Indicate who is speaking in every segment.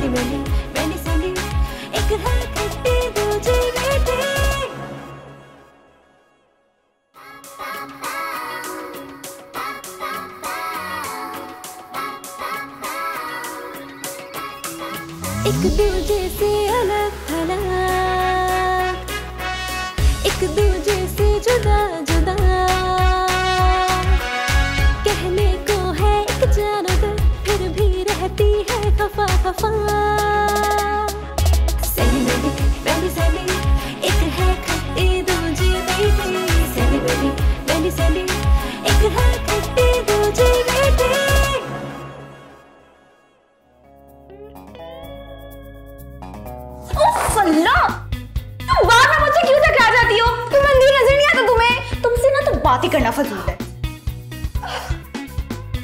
Speaker 1: Sandy मैंने Sandy, एक है खट्टी दूजी मीठी। एक दूजे से अलग थलग, एक दूजे से जुदा जुदा, कहने को है एक जानदा, फिर भी रहती है खफा खफा। सैंडी मैंने सैंडी, एक है खट्टी दूजी मीठी। सैंडी मैंने सैंडी, एक है खट्टी दूजी मीठी।
Speaker 2: अल्लाह, तुम बार बार मुझसे क्यों टकरा जाती हो? तुम्हें अंधेरी नजर नहीं आता तुम्हें? तुमसे ना तो बात ही करना फजूल है।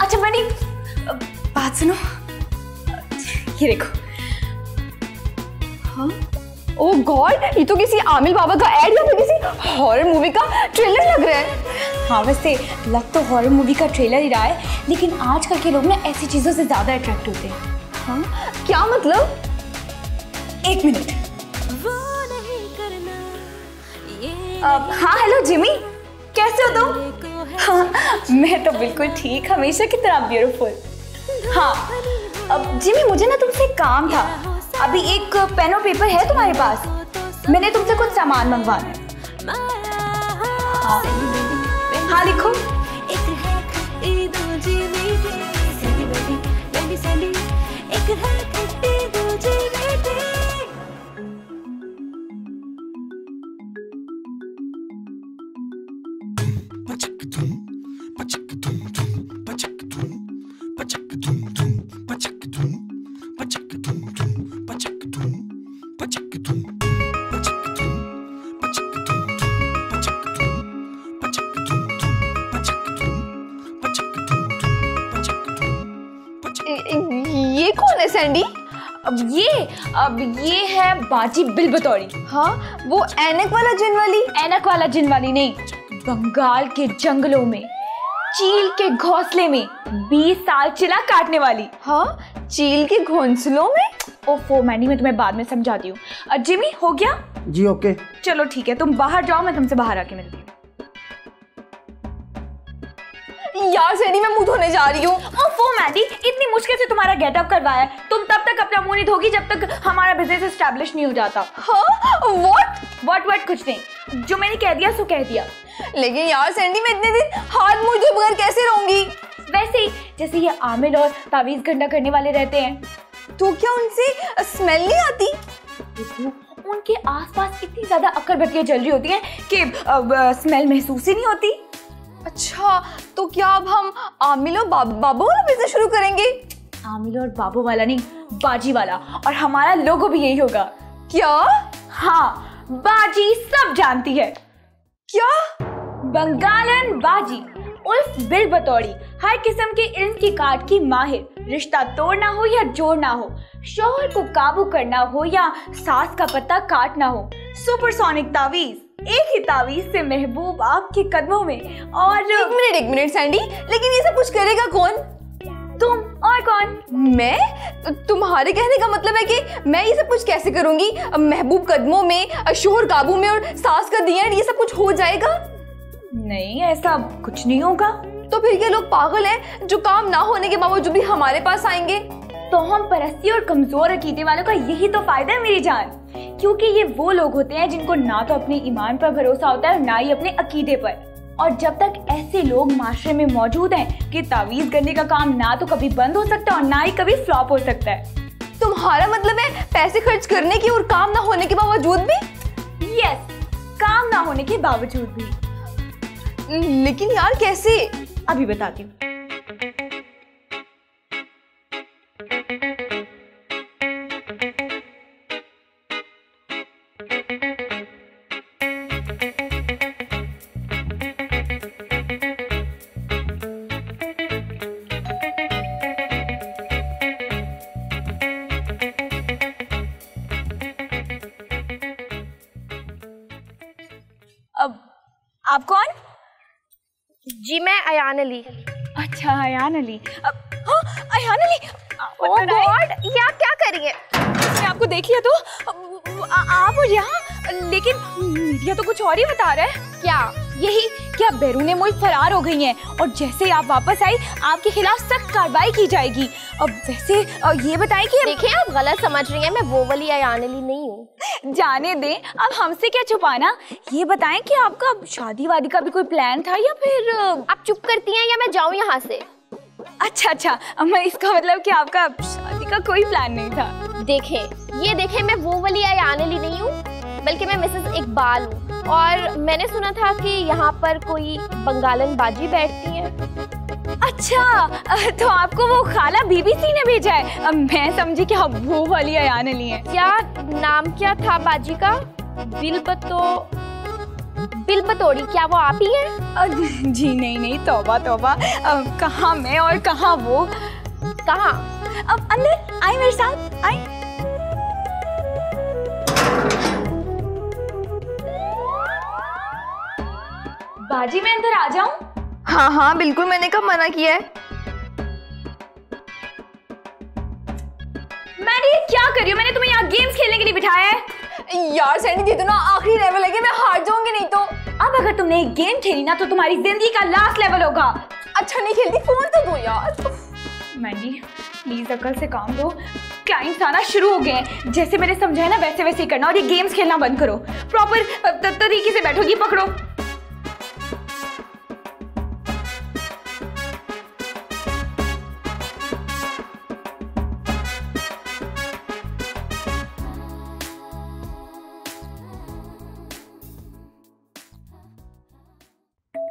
Speaker 2: अच्छा बनी, बात सुनो, ये देखो। हाँ, ओह गॉड, ये तो किसी आमिर बाबा का ऐड या फिर किसी हॉरर मूवी का ट्रेलर लग रहा है। हाँ वैसे लग तो हॉरर मूवी का ट्रेलर ही रहा है, लेकिन आजकल के लोग ना ऐसी चीजों से ज्यादा अट्रैक्ट होते हैं। हाँ क्या मतलब? एक मिनट। हाँ हेलो जिमी, कैसे हो तुम? हाँ मैं तो बिल्कुल ठीक, हमेशा की तरह ब्यूटीफुल। हाँ अब जिमी मुझे ना तुमसे काम था। अभी एक पेन और पेपर है तुम्हारे पास? मैंने तुमसे कुछ सामान मंगवाना है। हाँ लिखो। ये कौन है सैंडी? अब ये है बाजी बिल बतौरी। हाँ वो ऐनक वाला जिन वाली? ऐनक वाला जिन वाली नहीं, बंगाल के जंगलों में चील के घोंसले में 20 साल चिला काटने वाली। हाँ चील के घोंसलों में? ओफो मैंने, मैं तुम्हें बाद में समझाती हूँ। जिमी हो गया?
Speaker 3: जी ओके।
Speaker 2: चलो ठीक है, तुम बाहर जाओ, मैं तुमसे बाहर आके मिलती हूँ। यार सैंडी मैं मुंह धोने जा रही हूँ। ओफो मैडी, इतनी मुश्किल से तुम्हारा गेटअप करवाया है, तुम तब तक अपना मुंह नहीं धोगी जब तक हमारा बिजनेस एस्टैब्लिश नहीं हो जाता। हाँ व्हाट कुछ नहीं, जो मैंने कह दिया सो कह दिया। लेकिन यार सैंडी मैं इतने दिन हाथ मुंह धोए बगैर कैसे रहूंगी? वैसे ही जैसे ये आमिर और तावीज गंडा करने वाले रहते हैं। तो क्या उनसे स्मेल नहीं आती? उनके आसपास इतनी ज्यादा अगरबत्तियां जल रही होती हैं कि स्मेल महसूस ही नहीं होती। अच्छा तो क्या अब हम आमिर और बाबू वाला बिजनेस शुरू करेंगे? आमिर और बाबू वाला नहीं, बाजी वाला, और हमारा लोगो भी यही होगा। क्या? हाँ बाजी सब जानती है। क्या? बंगालन बाजी उर्फ बिल बतौरी, हर किस्म के इल्म की काट की माहिर, रिश्ता तोड़ना हो या जोड़ना हो, शौहर को काबू करना हो या सास का पत्ता काटना हो, सुपरसोनिक तावीज, एक ही तावीज से महबूब आपके कदमों में। और एक मिनट सैंडी, लेकिन ये सब कुछ करेगा कौन? तुम और कौन? मैं? तुम्हारे कहने का मतलब है कि मैं ये सब कुछ कैसे करूंगी? महबूब कदमों में, शोहर काबू में और सास का दिया, ये सब कुछ हो जाएगा? नहीं ऐसा कुछ नहीं होगा। तो फिर क्या लोग पागल हैं जो काम ना होने के बावजूद भी हमारे पास आएंगे? तो हम परस्ती और कमजोर अकीदे वालों का यही तो फायदा है मेरी जान, क्योंकि ये वो लोग होते हैं जिनको ना तो अपने ईमान पर भरोसा होता है और ना ही अपने अकीदे पर। और जब तक ऐसे लोग माशरे में मौजूद हैं कि तावीज करने का काम ना तो कभी बंद हो सकता है और ना ही कभी फ्लॉप हो सकता है। तुम्हारा मतलब है पैसे खर्च करने की और काम ना होने के बावजूद भी? यस, काम ना होने के बावजूद भी। लेकिन यार कैसे? अभी बताती हूँ। अब आप कौन?
Speaker 4: जी मैं अयान अली।
Speaker 2: अच्छा अयान अली। हाँ अयान अली।
Speaker 4: ओह गॉड, ये आप क्या कर रही हैं?
Speaker 2: देख लिया तो आप और यहाँ, लेकिन मीडिया तो कुछ और ही बता रहा है। क्या यही क्या बैरून मुल्क फरार हो गई हैं और जैसे ही आप वापस आई आपके खिलाफ सख्त कार्रवाई की जाएगी। अब वैसे ये बताएं कि
Speaker 4: देखिए आप गलत समझ रही हैं, मैं वो वाली अयान अली नहीं हूँ।
Speaker 2: जाने दें, अब हमसे क्या छुपाना। ये बताएं कि आपका शादी वादी का भी कोई प्लान था या फिर
Speaker 4: आप चुप करती हैं या मैं जाऊँ यहाँ से?
Speaker 2: अच्छा, मैं इसका मतलब कि आपका शादी का कोई प्लान नहीं था।
Speaker 4: देखें मैं वो वाली अयान अली नहीं हूँ, बल्कि मैं मिसेस इकबाल हूँ। और मैंने सुना था कि यहाँ पर कोई बंगालन बाजी बैठती है।
Speaker 2: अच्छा, तो आपको वो खाला बीबीसी ने भेजा है। मैं समझी कि आप वो वाली अयान अली हैं।
Speaker 4: क्या नाम क्या था बाजी का? बिलबतोड़ी, क्या वो आप ही हैं?
Speaker 2: जी नहीं, तौबा। कहाँ मैं और कहाँ वो।
Speaker 4: कहाँ?
Speaker 2: अब अंदर आई, मेरे साथ आई। बाजी मैं अंदर आ जाऊं?
Speaker 3: हाँ बिल्कुल, मैंने कब मना किया है?
Speaker 2: मैंने क्या कर रही हूँ? मैंने तुम्हें यहाँ गेम्स खेलने के लिए बिठाया है।
Speaker 3: यार सैंडी, ये तो ना आखिरी लेवल है कि मैं हार जाऊंगी नहीं तो।
Speaker 2: अब अगर तुमने एक गेम खेली ना तो तुम्हारी जिंदगी का लास्ट लेवल होगा।
Speaker 3: अच्छा नहीं खेलती, फोन तो दो यार।
Speaker 2: मैंडी प्लीज अकल से काम लो, क्लाइंट्स आना शुरू हो गए हैं। जैसे मैंने समझाया ना वैसे ही करना और ये गेम्स खेलना बंद करो। प्रॉपर तरीके से बैठो, ये पकड़ो।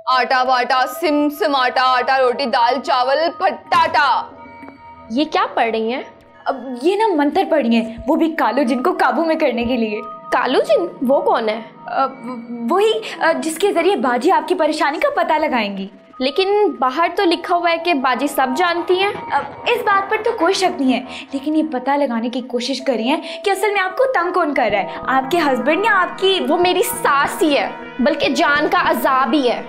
Speaker 3: आटा बाटा सिम सिमाटा, आटा रोटी दाल चावल फटाटा।
Speaker 4: ये क्या पढ़ रही हैं?
Speaker 2: अब ये ना मंत्र पढ़ी है, वो भी कालू जिन को काबू में करने के लिए।
Speaker 4: कालू जिन? वो कौन है?
Speaker 2: वही जिसके जरिए बाजी आपकी परेशानी का पता लगाएंगी।
Speaker 4: लेकिन बाहर तो लिखा हुआ है कि बाजी सब जानती हैं।
Speaker 2: अब इस बात पर तो कोई शक नहीं है, लेकिन ये पता लगाने की कोशिश करी है कि असल में आपको तंग कौन कर रहा है, आपके हस्बैंड या आपकी।
Speaker 4: वो मेरी सास ही है, बल्कि जान का अजाब ही है।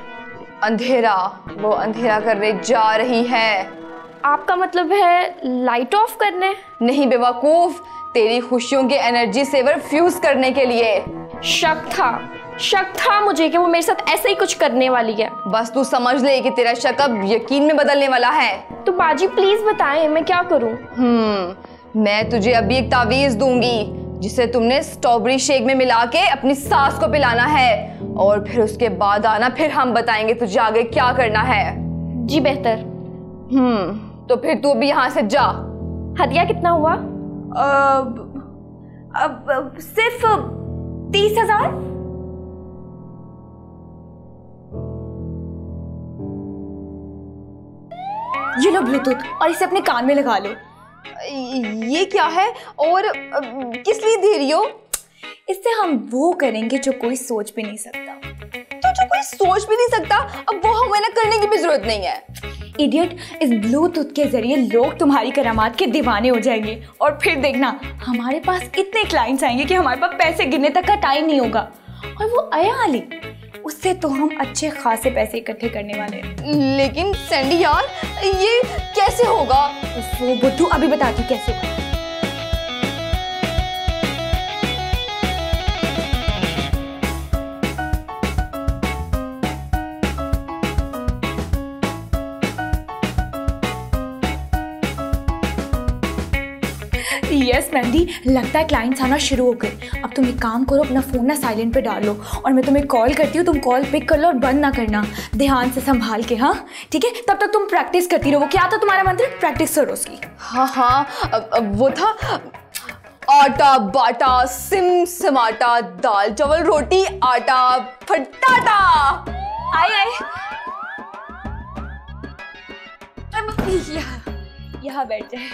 Speaker 3: अंधेरा, वो अंधेरा करने जा रही है।
Speaker 4: आपका मतलब है लाइट ऑफ करने?
Speaker 3: नहीं बेवकूफ, तेरी खुशियों के एनर्जी सेवर फ्यूज करने के लिए।
Speaker 4: शक था मुझे कि वो मेरे साथ ऐसे ही कुछ करने वाली है।
Speaker 3: बस तू समझ ले कि तेरा शक अब यकीन में बदलने वाला है।
Speaker 4: तो बाजी प्लीज बताएं मैं क्या करूं?
Speaker 3: मैं तुझे अभी एक तावीज दूंगी जिसे तुमने स्ट्रॉबेरी शेक में मिला के अपनी सास को पिलाना है और फिर उसके बाद आना, फिर हम बताएंगे तुझे आगे क्या करना है।
Speaker 4: जी बेहतर।
Speaker 3: तो फिर तू भी यहाँ से जा।
Speaker 4: हदिया कितना हुआ?
Speaker 2: अब सिर्फ 30,000। ये लो ब्लूटूथ और इसे अपने कान में लगा लो।
Speaker 3: ये क्या है और किस लिए दे रही हो?
Speaker 2: इससे हम वो करेंगे जो कोई सोच भी नहीं सकता।
Speaker 3: तो जो कोई सोच भी नहीं सकता, अब वो हमें ना करने की भी जरूरत नहीं है।
Speaker 2: इडियट, इस ब्लूटूथ के जरिए लोग तुम्हारी करामात के दीवाने हो जाएंगे और फिर देखना हमारे पास इतने क्लाइंट्स आएंगे कि हमारे पास पैसे गिनने तक का टाइम नहीं होगा। और वो अयान अली, उससे तो हम अच्छे खासे पैसे इकट्ठे करने वाले हैं।
Speaker 3: लेकिन सैंडी यार, ये कैसे होगा?
Speaker 2: वो बुद्धू अभी बताती कैसे होगा। यस मैंडी, लगता है क्लाइंट्स आना शुरू हो गए। अब तुम एक काम करो, अपना फोन ना साइलेंट पे डाल लो और मैं तुम्हें कॉल करती हूँ, तुम कॉल पिक कर लो और बंद ना करना, ध्यान से संभाल के। हाँ ठीक है, तब तक तुम प्रैक्टिस करती रहो। क्या था तुम्हारा मंत्र? प्रैक्टिस करो उसकी।
Speaker 3: हाँ अब वो था आटा बाटा सिम समाटा दाल चावल रोटी आटा फटाटा।
Speaker 2: आई यहाँ बैठ जाए।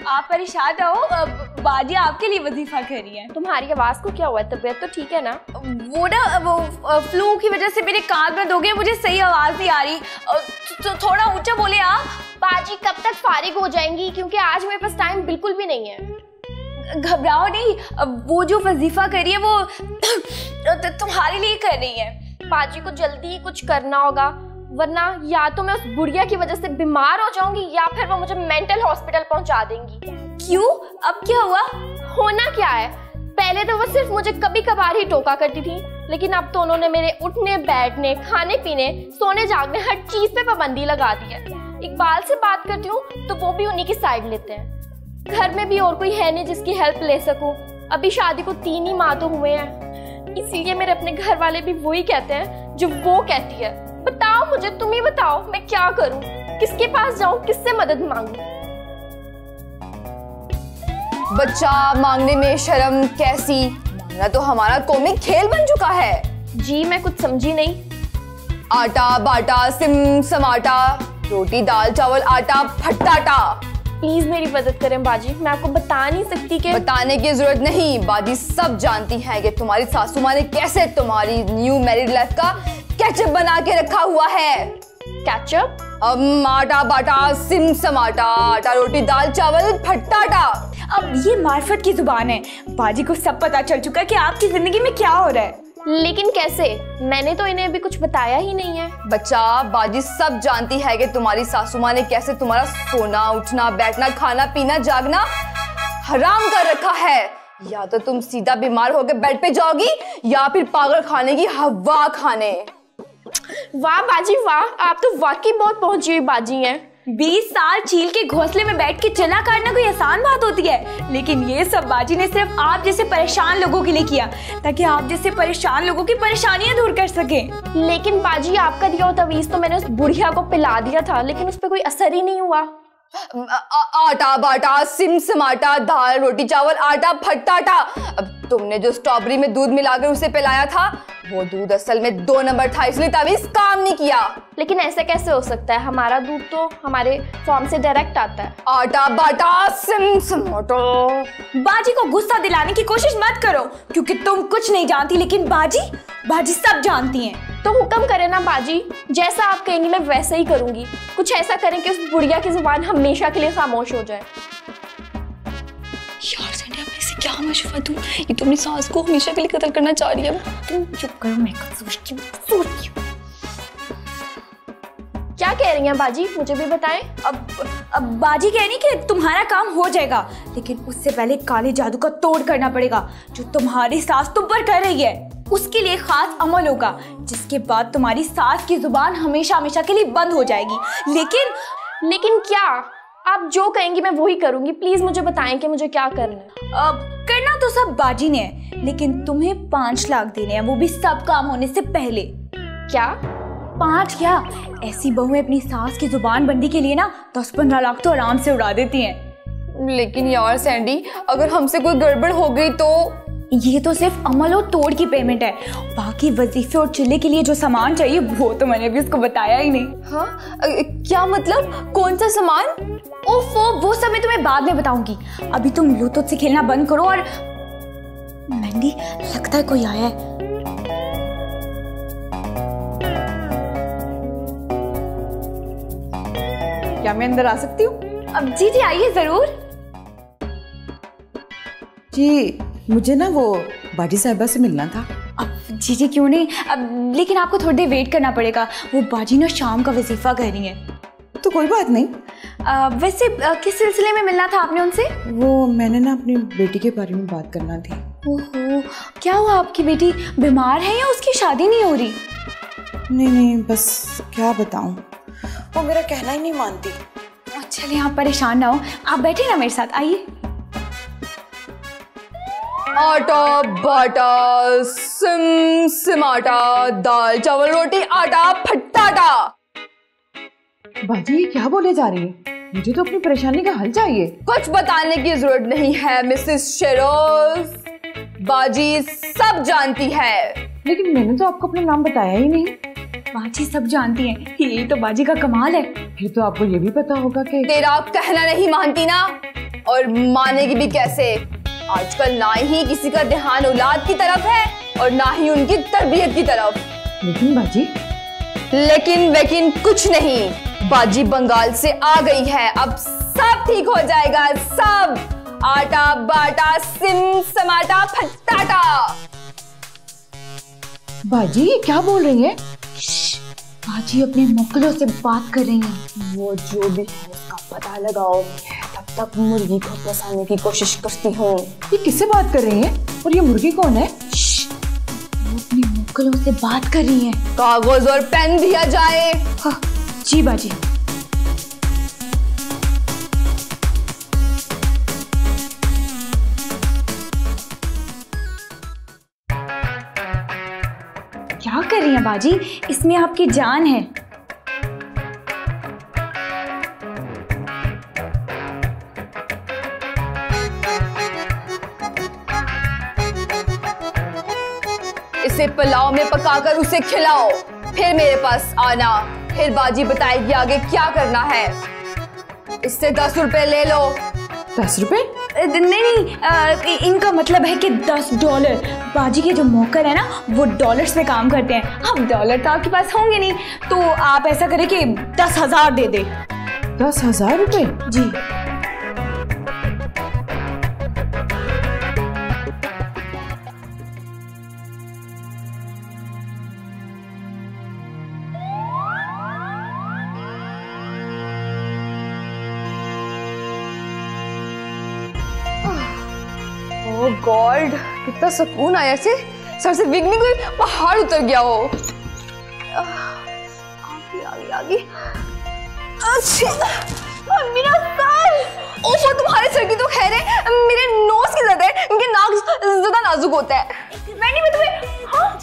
Speaker 2: आप परेशान ना हो, बाजी आपके लिए वजीफा कर रही है।
Speaker 4: तुम्हारी आवाज को क्या हुआ? तबीयत तो ठीक है ना?
Speaker 2: वो ना वो फ्लू की वजह से मेरे कान बंद हो गए, मुझे सही आवाज नहीं आ रही। तो थोड़ा ऊंचा बोले आप।
Speaker 4: बाजी कब तक फारिग हो जाएंगी? क्योंकि आज मेरे पास टाइम बिल्कुल भी नहीं है।
Speaker 2: घबराओ नहीं, वो जो वजीफा कर रही है वो तुम्हारे लिए कर रही है।
Speaker 4: बाजी को जल्दी कुछ करना होगा, वरना या तो मैं उस बुढ़िया की वजह से बीमार हो जाऊंगी या फिर वो मुझे मेंटल हॉस्पिटल पहुंचा देंगी।
Speaker 2: क्यों? अब क्या हुआ?
Speaker 4: होना क्या है, पहले तो वो सिर्फ मुझे कभी कभार ही टोका करती थी, लेकिन अब तो उन्होंने मेरे उठने बैठने, खाने पीने, सोने जागने हर चीज पे पाबंदी लगा दी है। इकबाल से बात करती हूँ तो वो भी उन्हीं की साइड लेते हैं। घर में भी और कोई है नहीं जिसकी हेल्प ले सकूं। अभी शादी को 3 ही माह तो हुए हैं, इसीलिए मेरे अपने घर वाले भी वही कहते हैं जो वो कहती है। बताओ मुझे, तुम ही बताओ, मैं क्या करूं? किसके पास जाऊं, किससे मदद मांगूं?
Speaker 3: बच्चा मांगने में शर्म कैसी, मांगना तो हमारा कौमी खेल बन चुका है।
Speaker 4: जी मैं कुछ समझी नहीं।
Speaker 3: आटा बाटा सिम समाटा, रोटी दाल चावल आटा फटाटा।
Speaker 4: प्लीज मेरी मदद करें बाजी, मैं आपको बता नहीं सकती कि
Speaker 3: बताने की जरूरत नहीं, बाजी सब जानती है कि तुम्हारी सासू माँ ने कैसे तुम्हारी न्यू मैरिड लाइफ का केचप बना के रखा हुआ है।
Speaker 4: केचप?
Speaker 3: आटा बाटा सिम समाटा, आटा रोटी दाल चावल फटाटा।
Speaker 2: अब ये मार्फत की जुबान है, बाजी को सब पता चल चुका है कि आपकी जिंदगी में क्या हो रहा है।
Speaker 4: लेकिन कैसे? मैंने तो इन्हें अभी कुछ बताया ही नहीं है।
Speaker 3: बच्चा बाजी सब जानती है कि तुम्हारी सासू माँ ने कैसे तुम्हारा सोना उठना बैठना खाना पीना जागना हराम कर रखा है। या तो तुम सीधा बीमार होकर बेड पे जाओगी या फिर पागल खाने की हवा खाने।
Speaker 4: वाह बाजी वाह, आप तो वाकई बहुत पहुंची हुई बाजी हैं।
Speaker 2: 20 साल चील के घोंसले में बैठ के चना काटना कोई आसान बात होती है, लेकिन ये सब बाजी ने सिर्फ आप जैसे परेशान लोगों के लिए किया ताकि आप जैसे परेशान लोगों की परेशानियां दूर कर सके।
Speaker 4: लेकिन बाजी आपका दिया हुआ तवीज तो मैंने उस बुढ़िया को पिला दिया था, लेकिन उस पर कोई असर ही नहीं हुआ।
Speaker 3: आटा बाटा सिम समाटा दाल रोटी चावल आटा फटाटा। अब तुमने जो स्ट्रॉबेरी में दूध मिलाकर उसे पिलाया था वो दूध असल में 2 नंबर था, इसलिए तवीज काम नहीं किया।
Speaker 4: लेकिन ऐसे कैसे हो सकता है, हमारा दूध तो हमारे फार्म से डायरेक्ट आता है।
Speaker 3: आटा बाटा सिम समाटा।
Speaker 2: बाजी को गुस्सा दिलाने की कोशिश मत करो क्योंकि तुम कुछ नहीं जानती, लेकिन बाजी सब जानती हैं।
Speaker 4: तो हुक्म करे ना बाजी, जैसा आप कहेंगी मैं वैसे ही करूंगी। कुछ ऐसा करें कि उस बुढ़िया की जुबान हमेशा के लिए खामोश हो जाए।
Speaker 3: यार सैंडी, अब इसे क्या मशवरा दूं? ये तो अपनी सास को हमेशा के लिए कत्ल करना चाह रही है।
Speaker 2: तुम चुप करो, मैं कुछ सोचती हूँ।
Speaker 4: क्या कह रही हैं बाजी, मुझे भी बताएं।
Speaker 2: अब बाजी कह रही कि तुम्हारा काम हो जाएगा, लेकिन उससे पहले काले जादू का तोड़ करना पड़ेगा जो तुम्हारी सास तुम पर कर रही है। उसके लिए खास अमल होगा जिसके बाद तुम्हारी सास की जुबान हमेशा हमेशा के लिए बंद हो जाएगी।
Speaker 4: लेकिन क्या? आप जो कहेंगी मैं वही करूंगी। प्लीज मुझे बताएं कि मुझे क्या करना है।
Speaker 2: करना तो सब बाजी ने है, लेकिन तुम्हें 5 लाख देने हैं, वो भी सब काम होने से पहले।
Speaker 4: क्या?
Speaker 2: 5 क्या? ऐसी बहुएं अपनी सास की जुबान बंदी के लिए ना 10-15 लाख तो आराम से उड़ा देती हैं।
Speaker 3: लेकिन यार सैंडी, अगर हमसे कोई गड़बड़ हो गई तो?
Speaker 2: ये तो सिर्फ अमल और तोड़ की पेमेंट है, बाकी वजीफे और चिल्ले के लिए जो सामान चाहिए वो तो मैंने अभी उसको बताया ही नहीं।
Speaker 3: हाँ क्या मतलब, कौन सा सामान?
Speaker 2: ओफो, वो सब मैं तुम्हें बाद में बताऊंगी। अभी तुम ब्लूटूथ से खेलना बंद करो। और मैंडी, लगता है कोई आया है।
Speaker 5: क्या मैं अंदर आ सकती हूँ?
Speaker 2: अब जी आइए जरूर।
Speaker 5: जी मुझे ना वो बाजी साहिबा से मिलना था।
Speaker 2: अब जी क्यों नहीं, अब लेकिन आपको थोड़ी देर वेट करना पड़ेगा। वो बाजी ना शाम का वजीफा कर रही है।
Speaker 5: तो कोई बात नहीं।
Speaker 2: वैसे किस सिलसिले में मिलना था आपने उनसे?
Speaker 5: वो मैंने ना अपनी बेटी के बारे में बात करना थी।
Speaker 2: ओहो, क्या हुआ? आपकी बेटी बीमार है या उसकी शादी नहीं हो रही?
Speaker 5: नहीं, बस क्या बताऊं, वो मेरा कहना ही नहीं मानती।
Speaker 2: चलिए आप परेशान ना हो, आप बैठे ना मेरे साथ, आइए।
Speaker 3: आटा बाटा सिम समाटा दाल चावल रोटी आटा फटाटा।
Speaker 5: बाजी ये क्या बोले जा रही है? मुझे तो अपनी परेशानी का हल चाहिए।
Speaker 3: कुछ बताने की जरूरत नहीं है मिसेस शेरोज, बाजी सब जानती है।
Speaker 5: लेकिन मैंने तो आपको अपना नाम बताया ही नहीं।
Speaker 2: बाजी सब जानती हैं, ये तो बाजी का कमाल है।
Speaker 5: फिर तो आपको ये भी पता होगा कि
Speaker 3: तेरा कहना नहीं मानती ना, और मानेगी भी कैसे? आजकल ना ही किसी का ध्यान औलाद की तरफ है और ना ही उनकी तरबियत की तरफ।
Speaker 5: लेकिन बाजी,
Speaker 3: लेकिन कुछ नहीं, बाजी बंगाल से आ गई है, अब सब ठीक हो जाएगा, सब। आटा बाटा सिम समाटा फटाटा।
Speaker 5: बाजी ये क्या बोल रही है?
Speaker 2: बाजी अपने मुगलों से बात कर रही हैं।
Speaker 3: वो जो भी है उसका पता लगाओ, तब तक मुर्गी को फंसाने की कोशिश करती हूँ।
Speaker 5: ये किससे बात कर रही हैं? और ये मुर्गी कौन है?
Speaker 2: वो अपने मुगलों से बात कर रही हैं।
Speaker 3: कागज और पेन दिया जाए।
Speaker 2: हाँ, जी बाजी। क्या कर रही हैं बाजी? इसमें आपकी जान है।
Speaker 3: इसे पुलाव में पकाकर उसे खिलाओ, फिर मेरे पास आना, फिर बाजी बताएगी आगे क्या करना है। इससे 10 रुपए ले लो।
Speaker 5: 10 रुपए?
Speaker 2: नहीं, इनका मतलब है कि $10। बाजी के जो नौकर है ना वो डॉलर्स में काम करते हैं। अब डॉलर तो आपके पास होंगे नहीं, तो आप ऐसा करें कि 10,000 दे दे।
Speaker 5: 10,000 रुपए?
Speaker 2: जी।
Speaker 3: ओह गॉड, कितना सुकून आया से, सर से विग नहीं कोई पहाड़ उतर गया हो। आगे। अच्छा, मेरा सर। ओह तुम्हारे सर की तो खैर है, मेरे नोज की ज्यादा है, इनके नाक ज्यादा नाजुक होता है।
Speaker 2: मैंने भी तुम्हें, हाँ?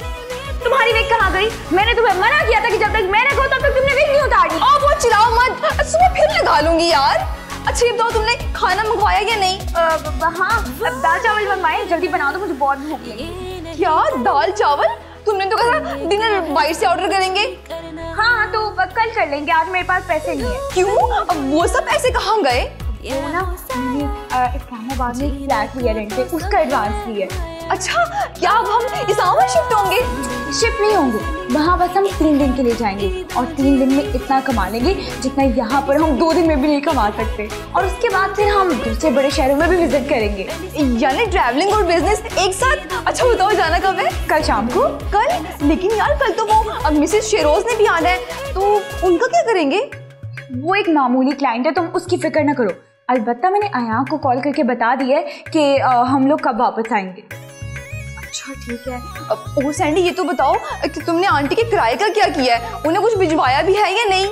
Speaker 2: तुम्हारी विग कहाँ गई? मैंने तुम्हें मना किया था कि जब तक मैं ना कहूँ तब तक तुमने विग नहीं उतारी।
Speaker 3: वो चिल्लाओ मत, सुबह फिर लगा लूंगी यार। अच्छा ये बताओ तुमने खाना मंगवाया या नहीं?
Speaker 2: हाँ, दाल चावल बनवाए, जल्दी बना दो, मुझे बहुत भूख लगी।
Speaker 3: क्या दाल चावल? तुमने तो कहा डिनर बाहर से ऑर्डर करेंगे।
Speaker 2: हाँ तो कल कर लेंगे, आज मेरे पास पैसे नहीं है।
Speaker 3: क्यों? अब वो सब पैसे कहाँ गए?
Speaker 2: वो ना मैंने इस्लामाबाद में एक फ्लैट लिया रेंट पे, उसका एडवांस लिया है।
Speaker 3: अच्छा, क्या अब हम इस्लामाबाद शिफ्ट होंगे?
Speaker 2: शिफ्ट नहीं होंगे, वहाँ बस हम 3 दिन के लिए जाएंगे और 3 दिन में इतना कमा लेंगे जितना यहाँ पर हम 2 दिन में भी नहीं कमा सकते। और उसके बाद फिर हम दूसरे बड़े शहरों में भी विजिट करेंगे।
Speaker 3: यानी ट्रैवलिंग और बिजनेस एक साथ। अच्छा बताओ जाना कब है?
Speaker 2: कल शाम को।
Speaker 3: कल? लेकिन यार कल तो वो अब मिसेस शेरोज ने भी आना है, तो उनका क्या करेंगे?
Speaker 2: वो एक मामूली क्लाइंट है, तुम उसकी फिक्र न करो। अलबत्ता मैंने आया को कॉल करके बता दिया है कि हम लोग कब वापस आएंगे।
Speaker 3: अच्छा ठीक है। ओ सैंडी ये तो बताओ कि तुमने आंटी के किराए का क्या किया है? उन्हें कुछ भिजवाया भी है या नहीं?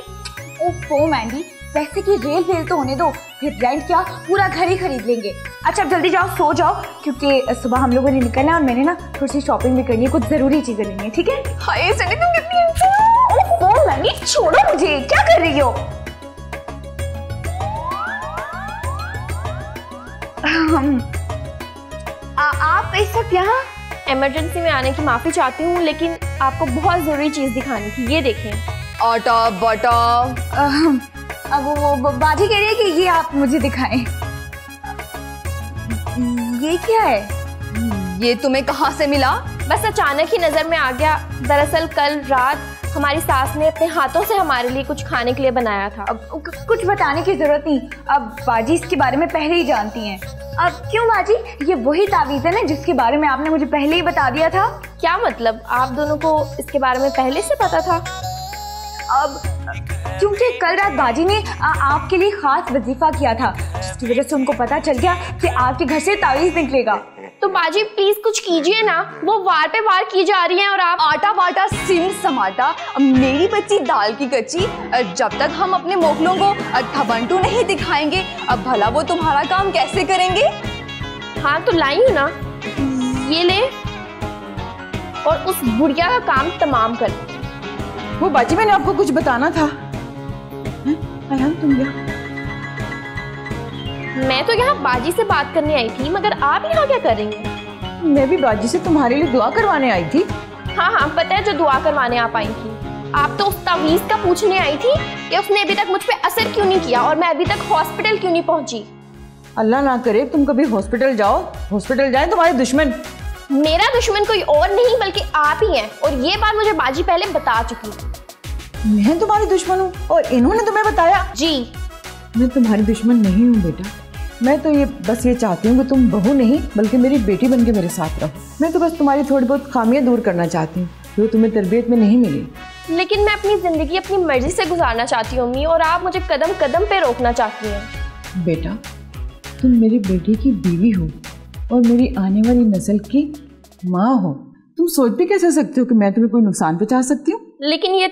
Speaker 2: ओह मैंडी, पैसे की रेल तो होने दो, फिर रेंट क्या पूरा घर ही खरीद लेंगे। अच्छा अब जल्दी जाओ, सो जाओ, क्योंकि सुबह हम लोगों ने निकलना है और मैंने ना थोड़ी सी शॉपिंग भी करनी है, कुछ जरूरी चीजें लेनी है। ठीक है?
Speaker 3: हाय सैंडी तुम कितनी
Speaker 2: ओह मैंडी छोड़ो मुझे, क्या कर रही हो? आप इस वक्त यहाँ?
Speaker 4: इमरजेंसी में आने की माफी चाहती हूँ, लेकिन आपको बहुत जरूरी चीज दिखानी थी। ये देखें।
Speaker 3: आटा बाटा।
Speaker 2: अब वो बाजी कह रही है कि ये आप मुझे दिखाएं। ये क्या है?
Speaker 3: ये तुम्हें कहाँ से मिला?
Speaker 4: बस अचानक ही नजर में आ गया। दरअसल कल रात हमारी सास ने अपने हाथों से हमारे लिए कुछ खाने के लिए बनाया था।
Speaker 2: अब कुछ बताने की जरूरत नहीं, अब बाजी इसके बारे में पहले ही जानती हैं। अब क्यों बाजी, ये वही तावीज़ है ना जिसके बारे में आपने मुझे पहले ही बता दिया था।
Speaker 4: क्या मतलब, आप दोनों को इसके बारे में पहले से पता था?
Speaker 2: अब क्योंकि कल रात बाजी ने आपके लिए खास वजीफा किया था, जिसकी वजह से उनको पता चल गया कि आपके घर से तावीज़ निकलेगा।
Speaker 4: तो बाजी प्लीज कुछ कीजिए ना, वो वार पे वार की जा रही हैं और आप।
Speaker 3: आटा बाटा सिम समाटा, मेरी बच्ची दाल की कच्ची। जब तक हम अपने मोखलों को थबंटू नहीं दिखाएंगे, अब भला वो तुम्हारा काम कैसे करेंगे?
Speaker 4: हाँ तो लाई हूँ ना, ये ले और उस बुढ़िया का काम तमाम कर।
Speaker 5: वो बाजी मैंने आपको कुछ बताना था। तुम
Speaker 4: मैं तो यहाँ बाजी से बात करने आई थी, मगर आप यहाँ क्या कर रही हैं?
Speaker 5: मैं भी बाजी से तुम्हारे लिए दुआ करवाने आई थी।
Speaker 4: हाँ पता है, जो दुआ करवाने आप आई थी। आप तो उस तावीज़ का पूछने आई थी कि उसने अभी तक मुझ पे असर क्यों नहीं किया और मैं अभी तक हॉस्पिटल क्यों नहीं पहुंची।
Speaker 5: अल्लाह ना करे तुम कभी हॉस्पिटल जाओ, हॉस्पिटल जाए तुम्हारे दुश्मन।
Speaker 4: मेरा दुश्मन कोई और नहीं बल्कि आप ही हैं, और ये बात मुझे बाजी पहले बता चुकी है।
Speaker 5: मैं तुम्हारी दुश्मन हूँ और इन्होंने तुम्हें बताया?
Speaker 4: जी
Speaker 5: मैं तुम्हारी दुश्मन नहीं हूँ बेटा, मैं तो बस ये चाहती हूँ कि तुम बहू नहीं बल्कि मेरी बेटी बनके मेरे साथ रहो। मैं तो बस तुम्हारी थोड़ी बहुत खामियां दूर करना चाहती हूँ जो तुम्हें तरबियत में नहीं मिली।
Speaker 4: लेकिन मैं अपनी जिंदगी अपनी मर्जी से गुजारना चाहती हूँ अम्मी, और आप मुझे कदम कदम पे रोकना चाहती हैं।
Speaker 5: बेटा, तुम मेरी बेटी की बीवी हो और मेरी आने वाली नस्ल की माँ हो। तुम सोच भी कैसे सकते हो कि मैं तुम्हें कोई नुकसान पहुंचा सकती हूँ?
Speaker 4: लेकिन ये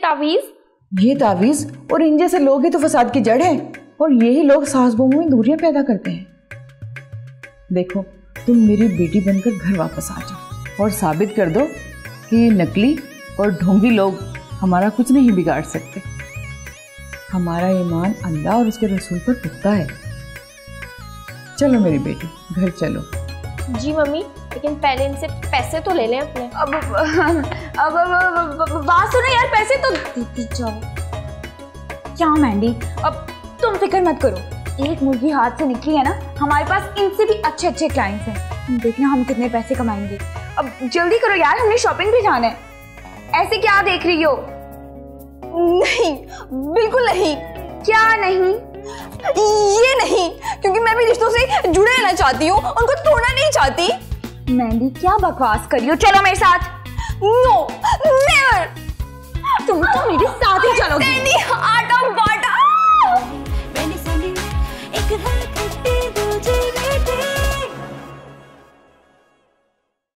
Speaker 4: तावीज
Speaker 5: और इन जैसे लोग ही तो फसाद की जड़ है, और यही लोग सास बहू में दूरियां पैदा करते हैं। देखो, तुम मेरी बेटी बनकर घर वापस आ जाओ और साबित कर दो कि ये नकली और ढोंगी लोग हमारा कुछ नहीं बिगाड़ सकते। हमारा ईमान अल्लाह और उसके रसूल पर पुख्ता है। चलो मेरी बेटी, घर चलो।
Speaker 4: जी मम्मी, लेकिन पहले इनसे पैसे तो ले लें अपने।
Speaker 2: अब बात सुनो यार, पैसे तो देती जाओ। क्या मैंडी, अब तुम फिक्र मत करो, एक मुर्गी हाथ से निकली है ना, हमारे पास इनसे भी अच्छे अच्छे क्लाइंट्स हैं। देखना हम कितने पैसे कमाएंगे। अब जल्दी करो यार, हमने शॉपिंग भी जाना है। ऐसे क्या देख रही हो?
Speaker 3: नहीं, बिल्कुल नहीं।
Speaker 2: क्या नहीं?
Speaker 3: ये नहीं, क्योंकि मैं भी रिश्तों से जुड़े रहना चाहती हूँ, उनको तोड़ना नहीं चाहती।
Speaker 2: मैंडी क्या बकवास कर रही हो? चलो मेरे साथ।
Speaker 3: No, never.
Speaker 2: तुम तो मेरे साथ ही चलोगी।
Speaker 3: आटा बाटा।
Speaker 1: मैंने सुनी एक है खट्टी दूजी